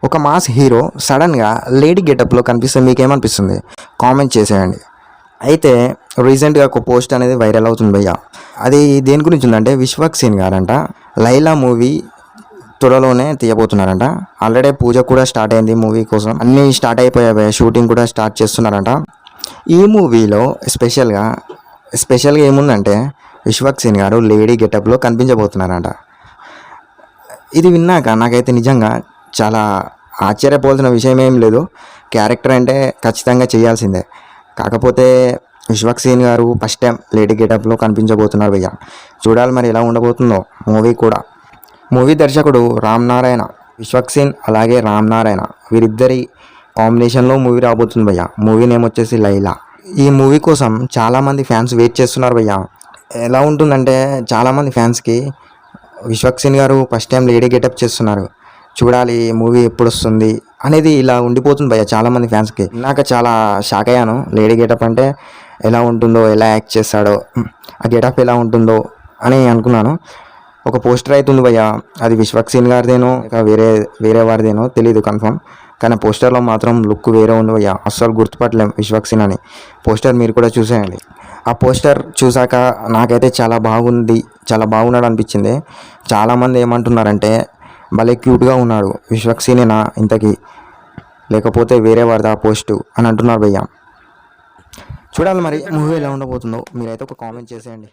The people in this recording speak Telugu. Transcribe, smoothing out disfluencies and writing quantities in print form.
ఒక మాస్ హీరో సడన్గా లేడీ గెటప్లో కనిపిస్తే మీకేమనిపిస్తుంది? కామెంట్ చేసేయండి. అయితే రీసెంట్గా ఒక పోస్ట్ అనేది వైరల్ అవుతుంది భయ్య. అది దేని గురించి ఉందంటే, విశ్వక్ సేన్ గారంట లైలా మూవీ త్వరలోనే తీయబోతున్నారంట. ఆల్రెడీ పూజ కూడా స్టార్ట్ అయింది మూవీ కోసం, అన్నీ స్టార్ట్ అయిపోయాయి భయ్య. షూటింగ్ కూడా స్టార్ట్ చేస్తున్నారంట. ఈ మూవీలో స్పెషల్గా ఏముందంటే, విశ్వక్ సేన్ గారు లేడీ గెటప్లో కనిపించబోతున్నారంట. ఇది విన్నాక నాకైతే నిజంగా చాలా ఆశ్చర్యపోవాల్సిన విషయం ఏం లేదు. క్యారెక్టర్ అంటే ఖచ్చితంగా చేయాల్సిందే. కాకపోతే విశ్వక్ సేన్ గారు ఫస్ట్ టైం లేడీ గెటప్లో కనిపించబోతున్నారు భయ్య. చూడాలి మరి ఎలా ఉండబోతుందో మూవీ కూడా. మూవీ దర్శకుడు రామ్ నారాయణ, విశ్వక్ సేన్ అలాగే రామ్ నారాయణ వీరిద్దరి కాంబినేషన్లో మూవీ రాబోతుంది భయ్య. మూవీ నేమ్ వచ్చేసి లైలా. ఈ మూవీ కోసం చాలామంది ఫ్యాన్స్ వెయిట్ చేస్తున్నారు భయ్య. ఎలా ఉంటుందంటే, చాలామంది ఫ్యాన్స్కి విశ్వక్ సేన్ గారు ఫస్ట్ టైం లేడీ గెటప్ చేస్తున్నారు, చూడాలి మూవీ ఎప్పుడు వస్తుంది అనేది ఇలా ఉండిపోతుంది భయ్య చాలామంది ఫ్యాన్స్కి. నాకు చాలా షాక్ అయ్యాను. లేడీ గెటప్ అంటే ఎలా ఉంటుందో, ఎలా యాక్ట్ చేస్తాడో, ఆ గెటప్ ఎలా ఉంటుందో అని అనుకున్నాను. ఒక పోస్టర్ అవుతుంది భయ్య, అది విశ్వక్ సేన్ గారిదేనో ఇంకా వేరే వారిదేనో తెలీదు కన్ఫర్మ్, కానీ పోస్టర్లో మాత్రం లుక్ వేరే ఉంది భయ్య. అస్సలు గుర్తుపట్టలేం విశ్వక్ సేన్ అని. పోస్టర్ మీరు కూడా చూసేయండి. ఆ పోస్టర్ చూసాక నాకైతే చాలా బాగున్నాడు అనిపించింది. చాలామంది ఏమంటున్నారంటే, భలే క్యూట్గా ఉన్నాడు విశ్వక్ సేనేనా ఇంతకీ, లేకపోతే వేరే వారిదా పోస్టు అని అంటున్నారు భయ్య. చూడాలి మరి మూవీ ఎలా ఉండబోతుందో. మీరైతే ఒక కామెంట్ చేసేయండి.